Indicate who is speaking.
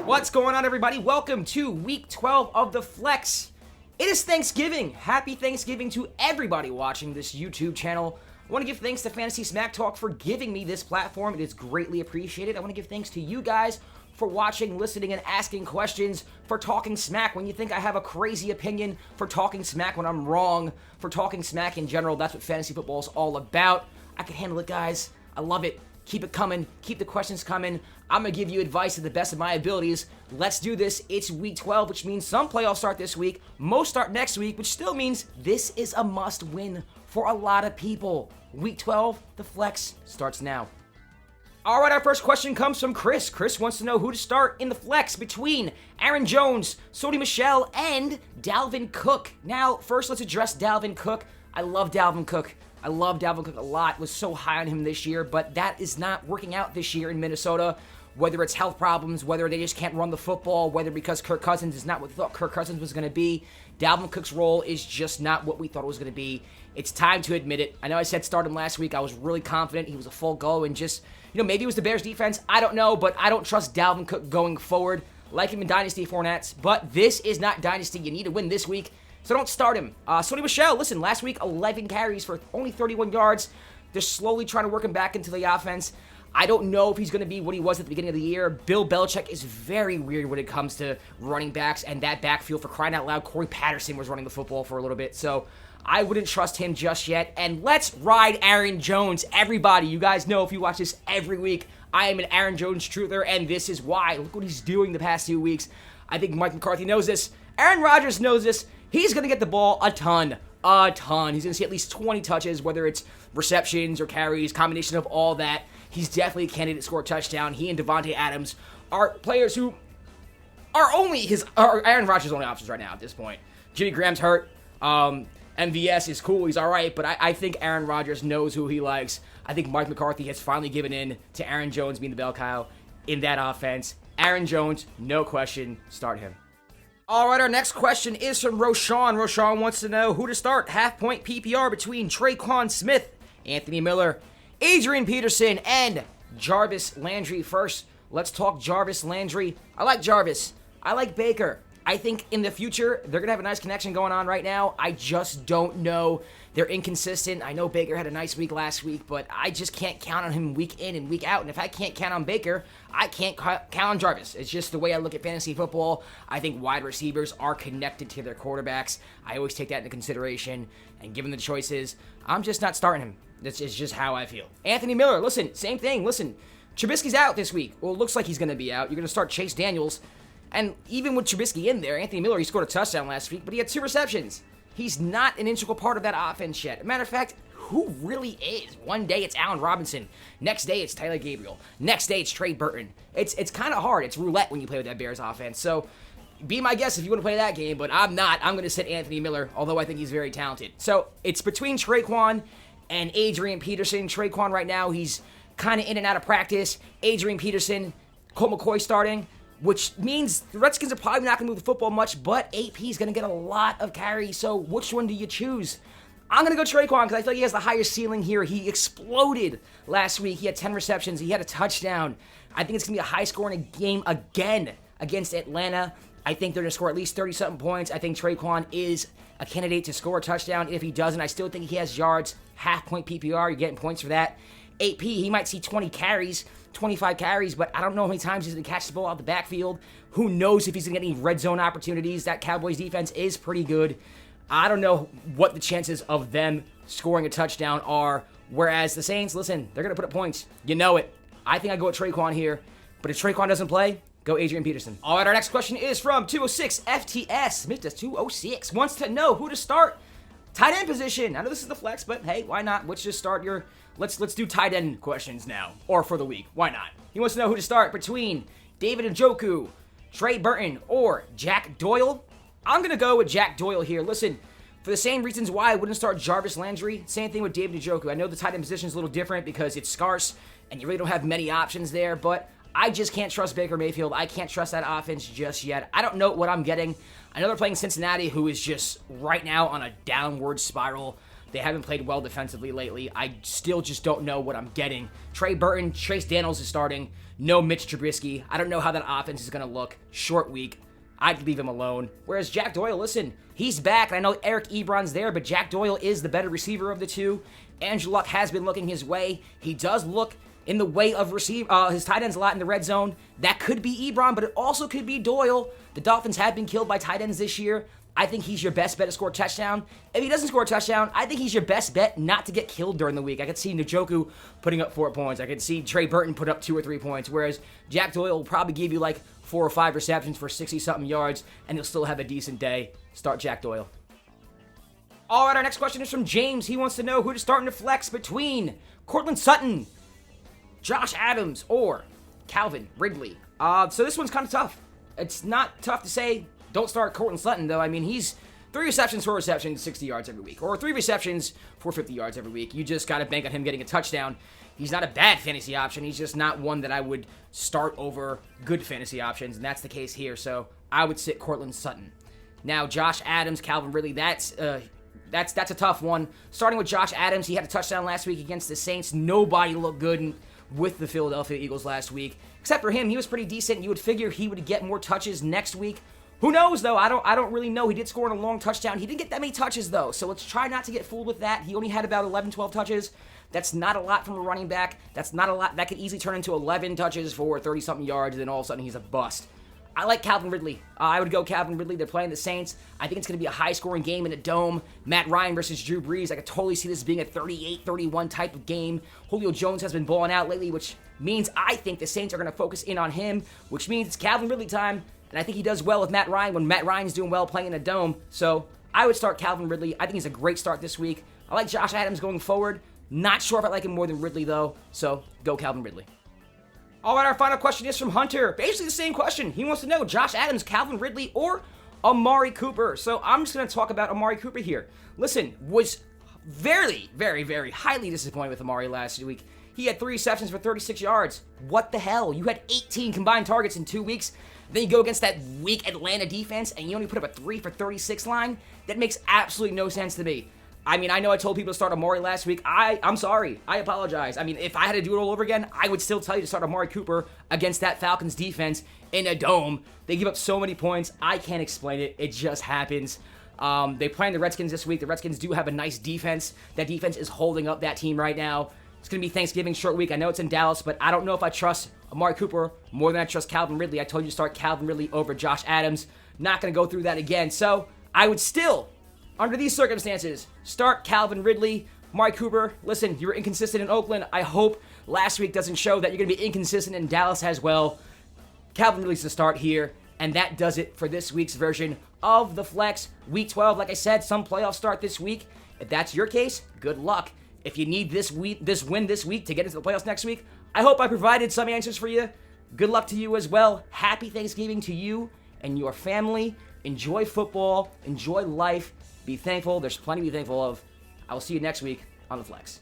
Speaker 1: What's going on, everybody? Welcome to week 12 of the Flex. It is Thanksgiving. Happy Thanksgiving to everybody watching this YouTube channel. I want to give thanks to Fantasy Smack Talk for giving me this platform. It is greatly appreciated. I want to give thanks to you guys for watching, listening, and asking questions, for talking smack when you think I have a crazy opinion, for talking smack when I'm wrong, for talking smack in general. That's what fantasy football is all about. I can handle it, guys. I love it. Keep it coming. Keep the questions coming. I'm going to give you advice to the best of my abilities. Let's do this. It's week 12, which means some playoffs start this week. Most start next week, which still means this is a must-win for a lot of people. Week 12, the Flex starts now. All right, our first question comes from Chris. Chris wants to know who to start in the Flex between Aaron Jones, Sony Michel, and Dalvin Cook. Now, first, let's address Dalvin Cook. I love Dalvin Cook. I love Dalvin Cook a lot. Was so high on him this year, but that is not working out this year in Minnesota. Whether it's health problems, whether they just can't run the football, whether because Kirk Cousins is not what we thought Kirk Cousins was going to be, Dalvin Cook's role is just not what we thought it was going to be. It's time to admit it. I know I said start him last week. I was really confident he was a full go, and just, maybe it was the Bears defense. I don't know, but I don't trust Dalvin Cook going forward. Like him in Dynasty formats, but this is not Dynasty. You need to win this week. So don't start him. Sony Michel, listen, last week, 11 carries for only 31 yards. They're slowly trying to work him back into the offense. I don't know if he's going to be what he was at the beginning of the year. Bill Belichick is very weird when it comes to running backs and that backfield. For crying out loud, Corey Patterson was running the football for a little bit. So I wouldn't trust him just yet. And let's ride Aaron Jones. Everybody, you guys know if you watch this every week, I am an Aaron Jones truther, and this is why. Look what he's doing the past 2 weeks. I think Mike McCarthy knows this. Aaron Rodgers knows this. He's going to get the ball a ton. He's going to see at least 20 touches, whether it's receptions or carries, combination of all that. He's definitely a candidate to score a touchdown. He and Devontae Adams are players who are Aaron Rodgers' only options right now at this point. Jimmy Graham's hurt. MVS is cool. He's all right. But I think Aaron Rodgers knows who he likes. I think Mike McCarthy has finally given in to Aaron Jones being the bell cow in that offense. Aaron Jones, no question, start him. All right, our next question is from Roshan. Roshan wants to know who to start. Half-point PPR between Traquan Smith, Anthony Miller, Adrian Peterson, and Jarvis Landry. First, let's talk Jarvis Landry. I like Jarvis. I like Baker. I think in the future, they're going to have a nice connection going on right now. I just don't know. They're inconsistent. I know Baker had a nice week last week, but I just can't count on him week in and week out. And if I can't count on Baker, I can't count on Jarvis. It's just the way I look at fantasy football. I think wide receivers are connected to their quarterbacks. I always take that into consideration. And given the choices, I'm just not starting him. That's just how I feel. Anthony Miller, listen, same thing. Listen, Trubisky's out this week. Well, it looks like he's going to be out. You're going to start Chase Daniels. And even with Trubisky in there, Anthony Miller, he scored a touchdown last week, but he had 2 receptions. He's not an integral part of that offense yet. Matter of fact, who really is? One day it's Allen Robinson. Next day it's Tyler Gabriel. Next day it's Trey Burton. It's kind of hard. It's roulette when you play with that Bears offense. So be my guest if you want to play that game, but I'm not. I'm going to sit Anthony Miller, although I think he's very talented. So it's between Traquan and Adrian Peterson. Traquan right now, he's kind of in and out of practice. Adrian Peterson, Colt McCoy starting, which means the Redskins are probably not going to move the football much, but AP is going to get a lot of carries. So which one do you choose? I'm going to go Traquan because I feel like he has the highest ceiling here. He exploded last week. He had 10 receptions. He had a touchdown. I think it's going to be a high-scoring game again against Atlanta. I think they're going to score at least 30-something points. I think Traquan is a candidate to score a touchdown. If he doesn't, I still think he has yards. Half-point PPR, you're getting points for that. AP, he might see 20 carries, 25 carries, but I don't know how many times he's going to catch the ball out the backfield. Who knows if he's going to get any red zone opportunities. That Cowboys defense is pretty good. I don't know what the chances of them scoring a touchdown are. Whereas the Saints, listen, they're going to put up points. You know it. I think I go with Traquan here. But if Traquan doesn't play, go Adrian Peterson. All right, our next question is from 206 FTS. Mr. 206 wants to know who to start. Tight end position. I know this is the flex, but hey, why not? Let's just start your... Let's do tight end questions now, or for the week. Why not? He wants to know who to start between David Njoku, Trey Burton, or Jack Doyle. I'm going to go with Jack Doyle here. Listen, for the same reasons why I wouldn't start Jarvis Landry, same thing with David Njoku. I know the tight end position is a little different because it's scarce, and you really don't have many options there, but I just can't trust Baker Mayfield. I can't trust that offense just yet. I don't know what I'm getting. I know they're playing Cincinnati, who is just right now on a downward spiral. They haven't played well defensively lately. I still just don't know what I'm getting. Trey Burton, Chase Daniels is starting. No Mitch Trubisky. I don't know how that offense is going to look. Short week. I'd leave him alone. Whereas Jack Doyle, listen, he's back. I know Eric Ebron's there, but Jack Doyle is the better receiver of the two. Andrew Luck has been looking his way. He does look in the way of his tight ends a lot in the red zone. That could be Ebron, but it also could be Doyle. The Dolphins have been killed by tight ends this year. I think he's your best bet to score a touchdown. If he doesn't score a touchdown, I think he's your best bet not to get killed during the week. I could see Njoku putting up 4 points. I could see Trey Burton put up 2 or 3 points, whereas Jack Doyle will probably give you like 4 or 5 receptions for 60-something yards, and he'll still have a decent day. Start Jack Doyle. All right, our next question is from James. He wants to know who to start in the flex between Courtland Sutton, Josh Adams, or Calvin Ridley. So this one's kind of tough. It's not tough to say don't start Courtland Sutton, though. I mean, he's 3 receptions, 4 receptions, 60 yards every week. Or 3 receptions, 50 yards every week. You just got to bank on him getting a touchdown. He's not a bad fantasy option. He's just not one that I would start over good fantasy options, and that's the case here. So I would sit Courtland Sutton. Now, Josh Adams, Calvin Ridley, that's a tough one. Starting with Josh Adams, he had a touchdown last week against the Saints. Nobody looked good with the Philadelphia Eagles last week. Except for him, he was pretty decent. You would figure he would get more touches next week. Who knows, though? I don't really know. He did score in a long touchdown. He didn't get that many touches, though, so let's try not to get fooled with that. He only had about 11, 12 touches. That's not a lot from a running back. That's not a lot. That could easily turn into 11 touches for 30-something yards, and then all of a sudden he's a bust. I like Calvin Ridley. I would go Calvin Ridley. They're playing the Saints. I think it's going to be a high-scoring game in a dome. Matt Ryan versus Drew Brees. I could totally see this being a 38-31 type of game. Julio Jones has been balling out lately, which means I think the Saints are going to focus in on him, which means it's Calvin Ridley time. And I think he does well with Matt Ryan when Matt Ryan's doing well playing in a dome. So I would start Calvin Ridley. I think he's a great start this week. I like Josh Adams going forward. Not sure if I like him more than Ridley, though. So go Calvin Ridley. All right, our final question is from Hunter. Basically the same question. He wants to know Josh Adams, Calvin Ridley, or Amari Cooper. So I'm just going to talk about Amari Cooper here. Listen, was very, very, very highly disappointed with Amari last week. He had 3 receptions for 36 yards. What the hell? You had 18 combined targets in 2 weeks. Then you go against that weak Atlanta defense, and you only put up a 3 for 36 line? That makes absolutely no sense to me. I mean, I know I told people to start Amari last week. I'm sorry. I apologize. I mean, if I had to do it all over again, I would still tell you to start Amari Cooper against that Falcons defense in a dome. They give up so many points. I can't explain it. It just happens. They play the Redskins this week. The Redskins do have a nice defense. That defense is holding up that team right now. It's going to be Thanksgiving short week. I know it's in Dallas, but I don't know if I trust Amari Cooper more than I trust Calvin Ridley. I told you to start Calvin Ridley over Josh Adams. Not going to go through that again. So I would still, under these circumstances, start Calvin Ridley. Amari Cooper, listen, you were inconsistent in Oakland. I hope last week doesn't show that you're going to be inconsistent in Dallas as well. Calvin Ridley's the start here. And that does it for this week's version of the Flex. Week 12, like I said, some playoff start this week. If that's your case, good luck. If you need this win this week to get into the playoffs next week, I hope I provided some answers for you. Good luck to you as well. Happy Thanksgiving to you and your family. Enjoy football. Enjoy life. Be thankful. There's plenty to be thankful of. I will see you next week on the Flex.